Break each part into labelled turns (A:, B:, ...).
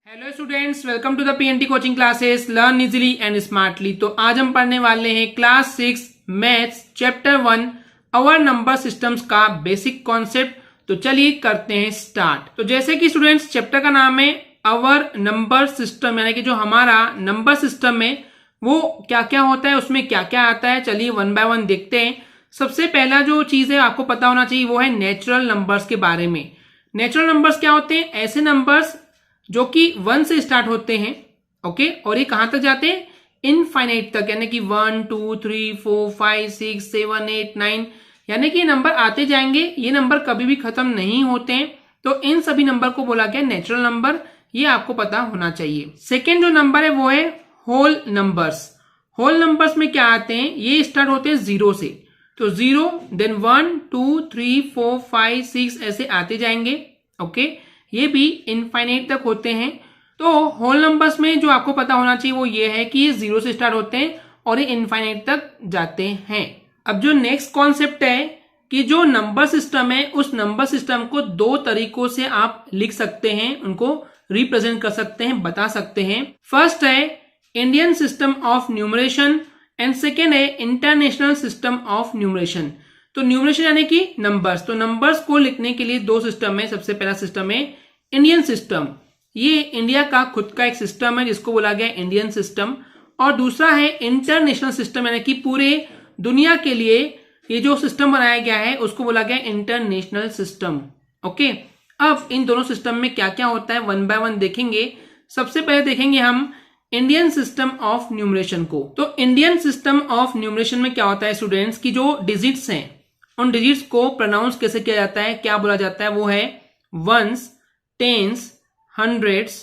A: Hello students, welcome to the PNT coaching classes learn easily and smartly. तो आज हम पढ़ने वाले हैं class 6 maths chapter 1 our number systems का बेसिक कॉन्सेप्ट। तो चलिए करते हैं स्टार्ट। तो जैसे कि स्टूडेंट्स चैप्टर का नाम है अवर नंबर सिस्टम, यानी कि जो हमारा नंबर सिस्टम है वो क्या क्या होता है, उसमें क्या क्या आता है, चलिए वन बाय वन देखते हैं। सबसे पहला जो चीज है आपको पता होना चाहिए वो है नेचुरल नंबर्स के बारे में। नेचुरल नंबर्स क्या होते हैं? ऐसे नंबर्स जो कि 1 से स्टार्ट होते हैं, ओके, और ये कहां तक जाते हैं? इनफाइनाइट तक, यानी कि 1 2 3 4 5 6 7 8 9, यानी कि ये नंबर आते जाएंगे, ये नंबर कभी भी खत्म नहीं होते हैं। तो इन सभी नंबर को बोला गया नेचुरल नंबर, ये आपको पता होना चाहिए। सेकेंड जो नंबर है वो है होल नंबर्स। होल नंबर्स में क्या आते हैं? ये स्टार्ट होते हैं 0 से, तो 0 देन 1 2 3 4 5 6 ऐसे आते जाएंगे, ओके, ये भी इनफाइनाइट तक होते हैं। तो होल नंबर्स में जो आपको पता होना चाहिए वो ये है कि ये 0 से स्टार्ट होते हैं और ये इनफाइनाइट तक जाते हैं। अब जो नेक्स्ट कॉन्सेप्ट है कि जो नंबर सिस्टम है उस नंबर सिस्टम को दो तरीकों से आप लिख सकते हैं, उनको रिप्रेजेंट कर सकते हैं, बता सकते हैं। फर्स्ट है Indian system of numeration and second है इंटरनेशनल सिस्टम ऑफ न्यूमरेशन। तो न्यूमरेशन यानी कि नंबर्स, तो नंबर्स को लिखने के लिए दो सिस्टम है। सबसे पहला सिस्टम है इंडियन सिस्टम, ये इंडिया का खुद का एक सिस्टम है जिसको बोला गया इंडियन सिस्टम, और दूसरा है इंटरनेशनल सिस्टम, यानी कि पूरे दुनिया के लिए ये जो सिस्टम बनाया गया है उसको बोला गया इंटरनेशनल सिस्टम, ओके। अब इन दोनों सिस्टम में क्या क्या होता है वन बाय वन देखेंगे। सबसे पहले देखेंगे हम इंडियन सिस्टम ऑफ न्यूमरेशन को। तो इंडियन सिस्टम ऑफ न्यूमरेशन में क्या होता है स्टूडेंट्स की जो डिजिट्स हैं उन डिजिट्स को प्रोनाउंस कैसे किया जाता है, क्या बोला जाता है? वो है ones, tens, hundreds,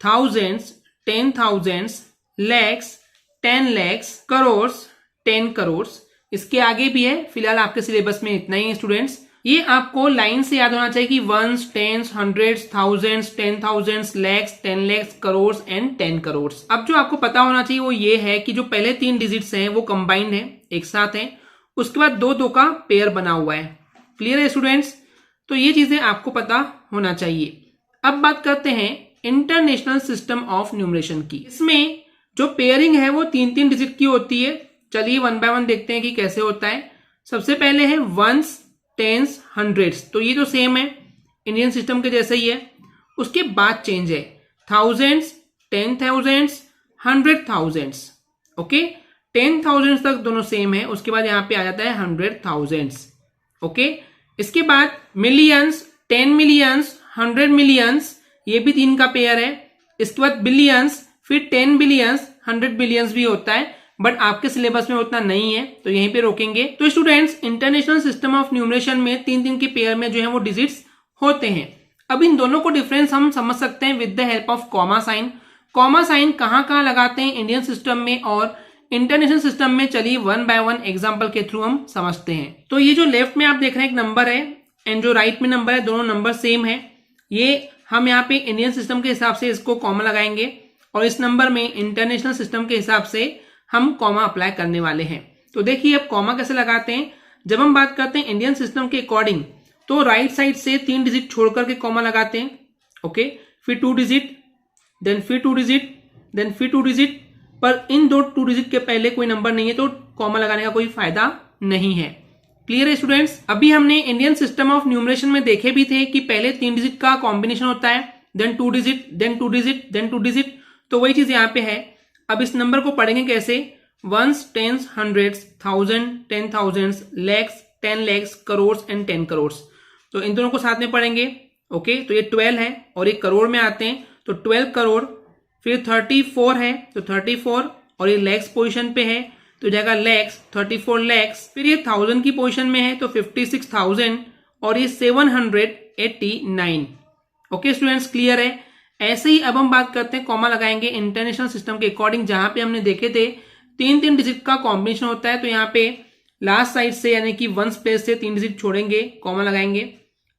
A: thousands, 10,000s, lakhs, 10 lakhs, crores, 10 crores. इसके आगे भी है, फिलहाल आपके सिलेबस में इतना ही है स्टूडेंट्स। ये आपको लाइन से याद होना चाहिए कि ones, tens, hundreds, thousands, 10,000s, lakhs, 10 lakhs, crores and 10 crores. अब जो आपको पता होना चाहिए वो ये है कि जो पहले 3 डिजिट्स हैं वो कंबाइंड है, एक साथ हैं, उसके बाद दो दो का पेयर बना हुआ है। क्लियर है स्टूडेंट्स? तो ये चीजें आपको पता होना चाहिए। अब बात करते हैं इंटरनेशनल सिस्टम ऑफ न्यूमरेशन की। इसमें जो पेयरिंग है वो 3-3 डिजिट की होती है। चलिए वन बाय वन देखते हैं कि कैसे होता है। सबसे पहले है वंस, टेंस, हंड्रेड्स, तो ये तो सेम है, इंडियन सिस्टम के जैसे ही है। उसके बाद चेंज है थाउजेंड्स, 10,000s, 100,000s, ओके। 10,000 तक दोनों सेम है। उसके बाद यहां पे आ जाता है 100,000s, ओके। इसके बाद मिलियंस, 10 मिलियंस, 100 मिलियंस, ये भी 3 का पेयर है। इसके बाद बिलियंस, फिर 10 बिलियंस, 100 बिलियंस भी होता है, बट आपके सिलेबस में उतना नहीं है तो यहीं पे रोकेंगे। तो students international system of numeration में 3-3 के पेयर में जो है वो डिजिट्स होते हैं। अब इन दोनों को डिफरेंस हम समझ सकते हैं with the help of comma sign. Comma sign कहां कहां लगाते हैं इंडियन सिस्टम में और इंटरनेशनल सिस्टम में, चलिए वन बाय वन एग्जांपल के थ्रू हम समझते हैं। तो ये जो लेफ्ट में आप देख रहे हैं एक नंबर है एंड जो राइट में नंबर है, दोनों नंबर सेम है। ये हम यहाँ पे इंडियन सिस्टम के हिसाब से इसको कॉमा लगाएंगे और इस नंबर में इंटरनेशनल सिस्टम के हिसाब से हम कॉमा अप्लाई करने वाले हैं। तो देखिए अब कॉमा कैसे लगाते हैं। जब हम बात करते हैं इंडियन सिस्टम के अकॉर्डिंग तो राइट साइड से 3 डिजिट छोड़ करके कॉमा लगाते हैं, ओके, फिर 2 डिजिट, देन फिर 2 डिजिट, देन फिर 2 डिजिट, पर इन 2 डिजिट के पहले कोई नंबर नहीं है तो कॉमा लगाने का कोई फायदा नहीं है। क्लियर है स्टूडेंट्स? अभी हमने इंडियन सिस्टम ऑफ न्यूमरेशन में देखे भी थे कि पहले 3 डिजिट का कॉम्बिनेशन होता है, then 2 digit, then 2 digit, then 2 digit, तो वही चीज यहाँ पे है। अब इस नंबर को पढ़ेंगे कैसे? Ones, tens, hundreds, 1000, 10,000s, lakhs, 10 lakhs, crores and 10 crores. तो इन दोनों को साथ में पढ़ेंगे, ओके। तो ये 12 है और ये करोड़ में आते हैं, तो 12 करोड़, फिर 34 है तो 34, और ये लैक्स पोजीशन पे है तो जाएगा लैक्स, 34 लैक्स, फिर ये 1000 की पोजीशन में है तो 56,000, और ये 789। ओके स्टूडेंट्स, क्लियर है? ऐसे ही अब हम बात करते हैं, कॉमा लगाएंगे इंटरनेशनल सिस्टम के अकॉर्डिंग, जहां पे हमने देखे थे 3-3 डिजिट का कॉम्बिनेशन होता है। तो यहाँ पे लास्ट साइड से यानी कि वंस प्लेस से 3 डिजिट छोड़ेंगे, कॉमा लगाएंगे,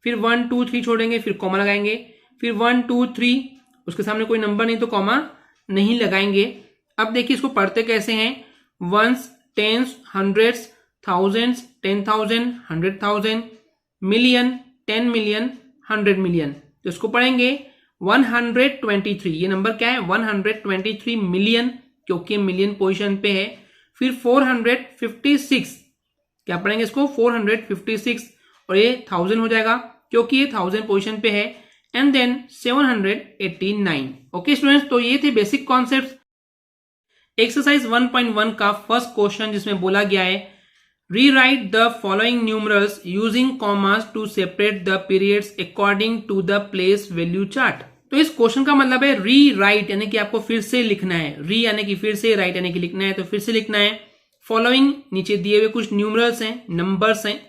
A: फिर 1 2 3 छोड़ेंगे, फिर कॉमा लगाएंगे, फिर 1 2 3, उसके सामने कोई नंबर नहीं तो कॉमा नहीं लगाएंगे। अब देखिए इसको पढ़ते कैसे हैं, ones, tens, hundreds, thousands, 10,000, 100,000, million, 10 million, 100 million. तो इसको पढ़ेंगे 123, ये नंबर क्या है 123 मिलियन, क्योंकि मिलियन पोजीशन पे है। फिर 456, क्या पढ़ेंगे इसको 456, और ये 1000 हो जाएगा क्योंकि ये 1000 पोजीशन पे है। And then 789। ओके स्टूडेंट्स, तो ये थे बेसिक कॉन्सेप्ट्स। एक्सरसाइज 1.1 का फर्स्ट क्वेश्चन जिसमें बोला गया है rewrite the following numerals using commas to separate the periods according to the place value chart. तो इस क्वेश्चन का मतलब है री राइट, यानी कि आपको फिर से लिखना है। री यानी कि फिर से, राइट यानी कि लिखना है, तो फिर से लिखना है। फॉलोइंग नीचे दिए हुए कुछ न्यूमरल्स हैं, नंबर्स हैं,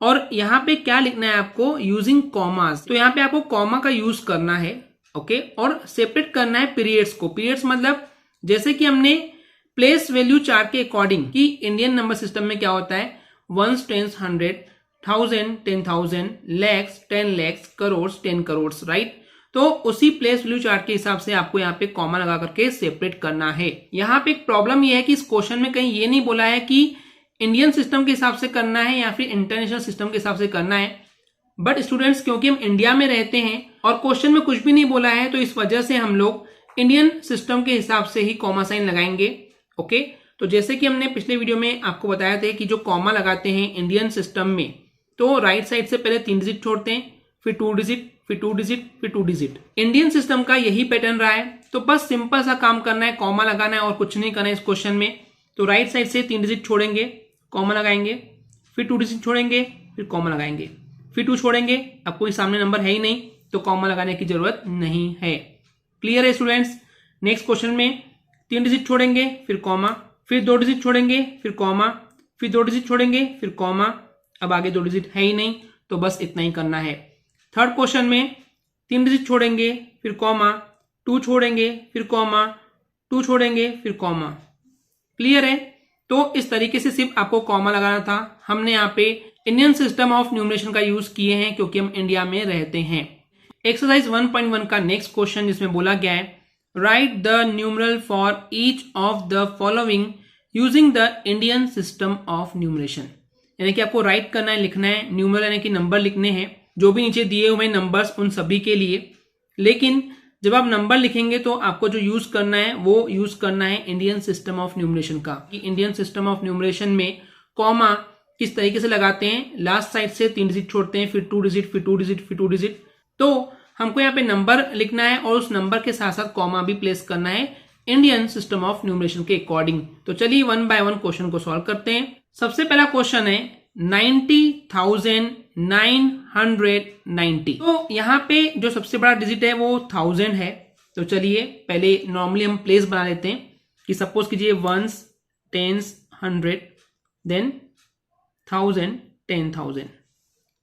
A: और यहां पे क्या लिखना है आपको यूजिंग कॉमास। तो यहां पे आपको कॉमा का यूज करना है, ओके, और सेपरेट करना है पीरियड्स को। पीरियड्स मतलब जैसे कि हमने प्लेस वैल्यू चार्ट के अकॉर्डिंग कि इंडियन नंबर सिस्टम में क्या होता है 1s, 10s, 100, 1000, 10,000, lakhs, 10 lakhs, crore, 10 crore, right. तो उसी प्लेस वैल्यू चार्ट के हिसाब से आपको यहाँ पे कॉमा लगा करके सेपरेट करना है। यहाँ पे एक प्रॉब्लम यह है कि इस क्वेश्चन में कहीं ये नहीं बोला है कि इंडियन सिस्टम के हिसाब से करना है या फिर इंटरनेशनल सिस्टम के हिसाब से करना है। बट स्टूडेंट्स, क्योंकि हम इंडिया में रहते हैं और क्वेश्चन में कुछ भी नहीं बोला है, तो इस वजह से हम लोग इंडियन सिस्टम के हिसाब से ही कॉमा साइन लगाएंगे। ओके, तो जैसे कि हमने पिछले वीडियो में आपको बताया था कि जो कॉमा लगाते हैं इंडियन सिस्टम में, तो राइट साइड से पहले 3 डिजिट छोड़ते हैं, फिर 2 डिजिट, फिर 2 डिजिट, फिर 2 डिजिट। इंडियन सिस्टम का यही पैटर्न रहा है। तो बस सिंपल सा काम करना है, कॉमा लगाना है और कुछ नहीं करना है इस क्वेश्चन में। तो राइट साइड से 3 डिजिट छोड़ेंगे, कॉमा लगाएंगे, फिर 2 डिजिट छोड़ेंगे, फिर कॉमा लगाएंगे, फिर 2 छोड़ेंगे। अब कोई सामने नंबर है ही नहीं तो कॉमा लगाने की जरूरत नहीं है। क्लियर है स्टूडेंट्स। नेक्स्ट क्वेश्चन में 3 डिजिट छोड़ेंगे, फिर कॉमा, फिर 2 डिजिट छोड़ेंगे, फिर कॉमा, फिर 2 डिजिट छोड़ेंगे, फिर कॉमा। अब आगे 2 डिजिट है ही नहीं तो बस इतना ही करना है। थर्ड क्वेश्चन में 3 डिजिट छोड़ेंगे, फिर कॉमा, 2 छोड़ेंगे, फिर कॉमा, 2 छोड़ेंगे, फिर कॉमा। क्लियर है। तो इस तरीके से सिर्फ आपको कॉमा लगाना था। हमने यहाँ पे इंडियन सिस्टम ऑफ न्यूमरेशन का यूज किए हैं क्योंकि हम इंडिया में रहते हैं। एक्सरसाइज 1.1 का नेक्स्ट क्वेश्चन जिसमें बोला गया है right the numeral for each of the following using the Indian system of numeration. यानी कि आपको राइट करना है, लिखना है, न्यूमरल यानी कि नंबर लिखने हैं, जो भी नीचे दिए हुए नंबर्स उन सभी के लिए। लेकिन जब आप नंबर लिखेंगे तो आपको जो यूज करना है वो यूज करना है इंडियन सिस्टम ऑफ न्यूमरेशन का। कि इंडियन सिस्टम ऑफ न्यूमरेशन में कॉमा किस तरीके से लगाते हैं, लास्ट साइड से 3 डिजिट छोड़ते हैं, फिर 2 डिजिट, फिर 2 डिजिट, फिर 2 डिजिट। तो हमको यहाँ पे नंबर लिखना है और उस नंबर के साथ साथ कॉमा भी प्लेस करना है इंडियन सिस्टम ऑफ न्यूमरेशन के अकॉर्डिंग। तो चलिए 1 बाय 1 क्वेश्चन को सॉल्व करते हैं। सबसे पहला क्वेश्चन है 90,990। तो यहाँ पे जो सबसे बड़ा डिजिट है वो 1000 है। तो चलिए पहले नॉर्मली हम प्लेस बना लेते हैं कि सपोज कीजिए 1s, 10s, 100, देन 1000, 10,000।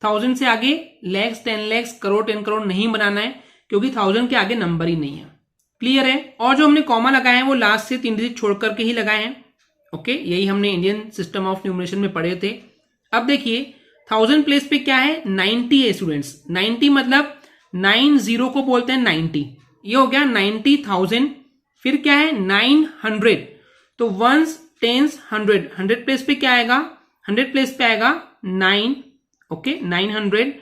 A: 1000 से आगे लैक्स, 10 लैक्स, करोड़, 10 करोड़ नहीं बनाना है क्योंकि 1000 के आगे नंबर ही नहीं है। क्लियर है। और जो हमने कॉमा लगाए हैं वो लास्ट से 3 डिजिट छोड़ करके ही लगाए हैं। ओके, यही हमने इंडियन सिस्टम ऑफ न्यूमरेशन में पढ़े थे। अब देखिए 1000 प्लेस पे क्या है 90 है स्टूडेंट्स। 90 मतलब 90 को बोलते हैं 90। ये हो गया 90,000। फिर क्या है 900। तो 1s, 10s, 100, 100 प्लेस पे क्या आएगा 100 प्लेस पे आएगा 9। ओके, 900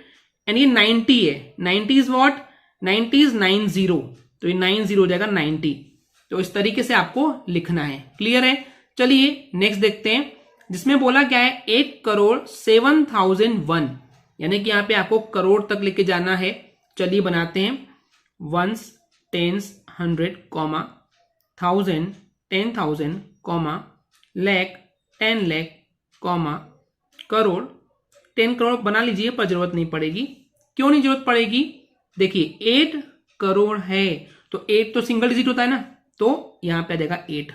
A: एंड ये 90 है। 90 इज व्हाट 90 इज 90। तो ये 90 हो जाएगा 90। तो इस तरीके से आपको लिखना है। क्लियर है। चलिए नेक्स्ट देखते हैं जिसमें बोला क्या है 8,07,001। यानी कि यहां पे आपको करोड़ तक लेके जाना है। चलिए बनाते हैं 1s, 10s, 100, comma, 1000, 10,000, comma, lakh, 10 lakh, comma, crore, 10 crore बना लीजिए पर जरूरत नहीं पड़ेगी। क्यों नहीं जरूरत पड़ेगी, देखिए 8 करोड़ है तो 8 तो सिंगल डिजिट होता है ना, तो यहां पे आ जाएगा 8।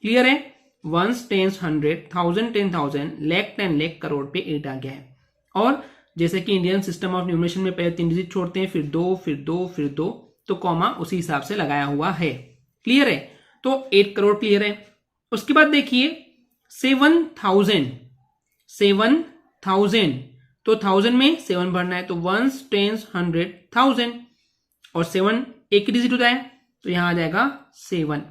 A: क्लियर है। 1s, 10s, 100, 1000, 10,000, लैख, 10 लैख, करोड़ पे 8 आ गया है। और जैसे कि इंडियन सिस्टम ऑफ न्यूमरेशन में पहले 3 डिजिट छोड़ते हैं, फिर 2, फिर 2, फिर 2, तो कॉमा उसी हिसाब से लगाया हुआ है। क्लियर है। तो 8 करोड़ क्लियर है। उसके बाद देखिए 7,000, 7,000 तो 1000 में 7 भरना है। तो 1s, 10s, 100, 1000 और 7 एक ही डिजिट होता है तो यहां आ जाएगा 7।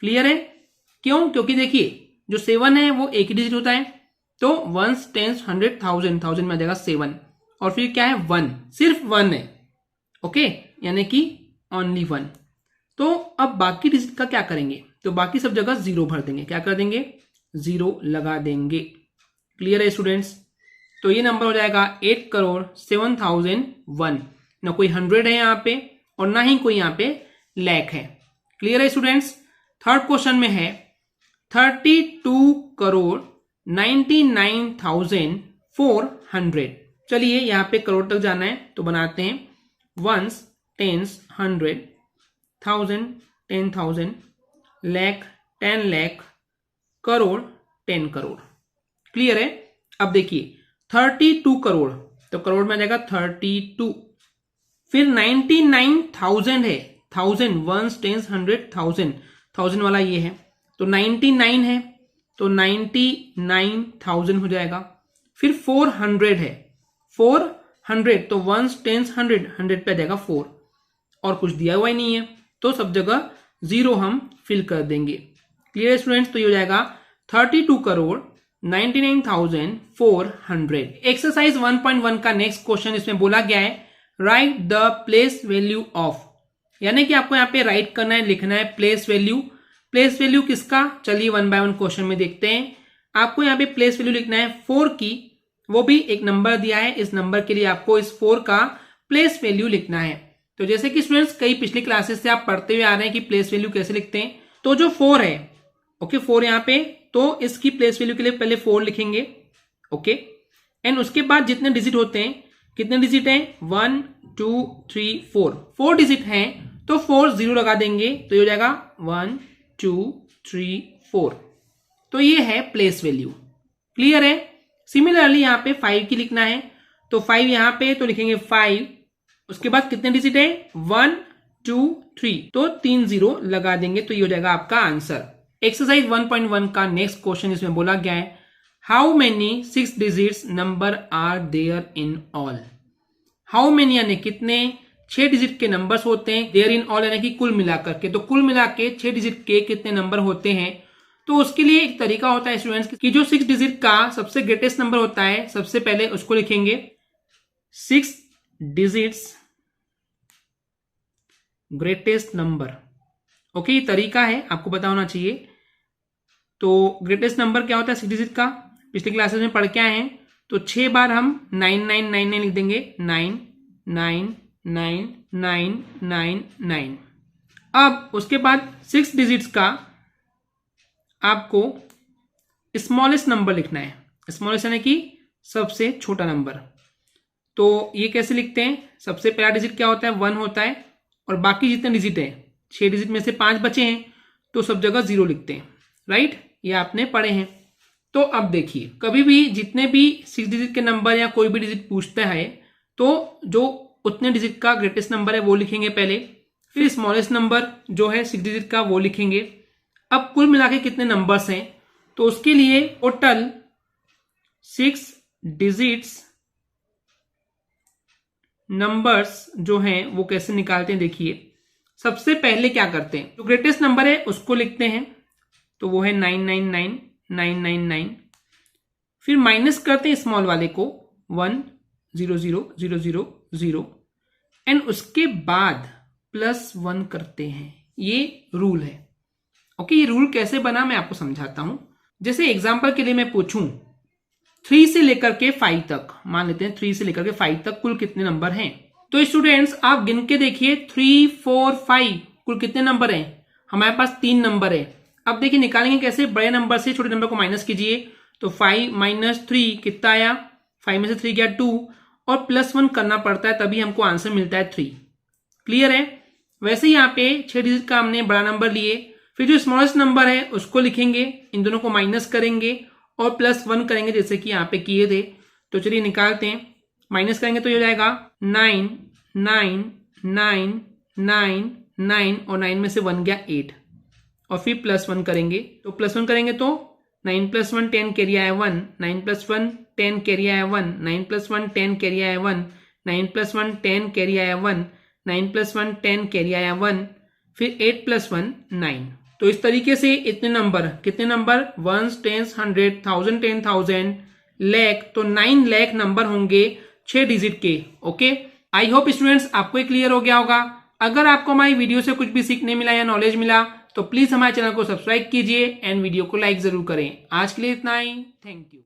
A: क्लियर है। क्यों, क्योंकि देखिए जो 7 है वो एक ही डिजिट होता है। तो 1s, 10s, 100, 1000, 1000 में आ जाएगा 7 और फिर क्या है 1, सिर्फ 1 है। ओके, यानी कि ओनली 1। तो अब बाकी डिजिट का क्या करेंगे, तो बाकी सब जगह 0 भर देंगे। क्या कर देंगे, 0 लगा देंगे। क्लियर है स्टूडेंट्स। तो ये नंबर हो जाएगा 8,07,001। ना कोई 100 है यहाँ पे और ना ही कोई यहाँ पे लाख है। क्लियर है स्टूडेंट्स। थर्ड क्वेश्चन में है 32,99,400। चलिए यहाँ पे करोड़ तक जाना है तो बनाते हैं ones, tense, 100, 1000, 10,000, lakh, 10 lakh, crore, 10 crore. Clear है। अब देखिए 32 करोड़, तो करोड़ में आ जाएगा 32। फिर 99,000 है, 1000, वंस, टेंस, 100, 1000, 1000 वाला ये है। तो 99 है तो 99,000 हो जाएगा। फिर 400 है, 400, तो वंस, टेंस, 100, 100 पे आ जाएगा 4, और कुछ दिया हुआ ही नहीं है तो सब जगह 0 हम फिल कर देंगे। Clear students. तो ये हो जाएगा 32 करोड़ 99,400। एक्सरसाइज 1.1 का नेक्स्ट क्वेश्चन, इसमें बोला गया है right the place value of, यानी कि आपको यहाँ पे राइट करना है, लिखना है प्लेस वैल्यू। प्लेस वैल्यू किसका, चलिए 1 बाय 1 क्वेश्चन में देखते हैं। आपको यहाँ पे प्लेस वैल्यू लिखना है 4 की, वो भी एक नंबर दिया है, इस नंबर के लिए आपको इस 4 का प्लेस वैल्यू लिखना है। तो जैसे कि स्टूडेंट्स कई पिछली क्लासेस से आप पढ़ते हुए आ रहे हैं कि प्लेस वैल्यू कैसे लिखते हैं। तो जो 4 है, ओके 4 यहाँ पे, तो इसकी प्लेस वैल्यू के लिए पहले 4 लिखेंगे, ओके। एंड उसके बाद जितने डिजिट होते हैं, कितने डिजिट हैं, 1 2 3 4, 4 डिजिट हैं तो 4 0 लगा देंगे, तो ये हो जाएगा 1 2 3 4। तो ये है प्लेस वैल्यू। क्लियर है। सिमिलरली यहाँ पे 5 की लिखना है, तो 5 यहाँ पे तो लिखेंगे 5, उसके बाद कितने डिजिट है, 1 2 3, तो 3 0 लगा देंगे, तो ये हो जाएगा आपका आंसर। एक्सरसाइज 1.1 का नेक्स्ट क्वेश्चन, इसमें बोला गया है how many 6 digits number are there in all. How many यानी कितने, 6 डिजिट के नंबर्स होते हैं, देयर इन ऑल यानी कि कुल मिलाकर के। तो कुल मिला के 6 डिजिट के कितने नंबर होते हैं, तो उसके लिए एक तरीका होता है स्टूडेंट्स कि जो 6 डिजिट का सबसे ग्रेटेस्ट नंबर होता है, सबसे पहले उसको लिखेंगे 6 डिजिट्स ग्रेटेस्ट नंबर। ओके, ये तरीका है, आपको पता होना चाहिए। तो ग्रेटेस्ट नंबर क्या होता है 6 डिजिट का, पिछली क्लासेस में पढ़ के आए हैं। तो 6 बार हम 9999 लिख देंगे, 9999999। अब उसके बाद 6 डिजिट्स का आपको स्मॉलेस्ट नंबर लिखना है, स्मॉलेस्ट यानी कि सबसे छोटा नंबर। तो ये कैसे लिखते हैं, सबसे पहला डिजिट क्या होता है, 1 होता है, और बाकी जितने डिजिट है 6 डिजिट में से 5 बचे हैं तो सब जगह 0 लिखते हैं, राइट। ये आपने पढ़े हैं। तो अब देखिए कभी भी जितने भी 6 डिजिट के नंबर या कोई भी डिजिट पूछता है तो जो उतने डिजिट का ग्रेटेस्ट नंबर है वो लिखेंगे पहले, फिर स्मॉलेस्ट नंबर जो है 6 डिजिट का वो लिखेंगे। अब कुल मिला के कितने नंबर्स हैं, तो उसके लिए टोटल 6 डिजिट्स नंबर्स जो हैं वो कैसे निकालते हैं, देखिए। सबसे पहले क्या करते हैं, जो ग्रेटेस्ट नंबर है उसको लिखते हैं, तो वो है 999999। फिर माइनस करते हैं स्मॉल वाले को 1 0 0 0 0 0, एंड उसके बाद +1 करते हैं। ये रूल है, ओके। ये रूल कैसे बना मैं आपको समझाता हूं। जैसे एग्जांपल के लिए मैं पूछूं 3 से लेकर के 5 तक, मान लेते हैं 3 से लेकर के 5 तक कुल कितने नंबर हैं। तो स्टूडेंट्स आप गिन के देखिए 3 4 5 कुल कितने नंबर हैं, हमारे पास 3 नंबर है। अब देखिए निकालेंगे कैसे, बड़े नंबर से छोटे नंबर को माइनस कीजिए, तो 5 - 3 कितना आया, 5 में से 3 गया 2, और +1 करना पड़ता है तभी हमको आंसर मिलता है 3। क्लियर है। वैसे यहाँ पे 6 डिजिट का हमने बड़ा नंबर लिए, फिर जो स्मॉलेस्ट नंबर है उसको लिखेंगे, इन दोनों को माइनस करेंगे और +1 करेंगे जैसे कि यहाँ पे किए थे। तो चलिए निकालते हैं, माइनस करेंगे तो ये हो जाएगा 9 9 9 9 9, और 9 में से 1 गया 8, और फिर +1 करेंगे, तो +1 करेंगे तो 9 + 1 10 कैरी आया 1, 9 + 1 10 कैरी आया 1, 9 + 1 10 कैरी आया 1, 9 + 1 10 कैरी आया 1, 9 + 1 10 कैरी आया 1, फिर 8 + 1 9। तो इस तरीके से इतने नंबर, कितने नंबर, 1 10 100 1000 10,000 लाख, तो 9 लाख नंबर होंगे 6 डिजिट के, ओके। आई होप स्टूडेंट्स आपको क्लियर हो गया होगा। अगर आपको हमारी वीडियो से कुछ भी सीखने मिला या नॉलेज मिला तो प्लीज हमारे चैनल को सब्सक्राइब कीजिए एंड वीडियो को लाइक जरूर करें। आज के लिए इतना ही, थैंक यू।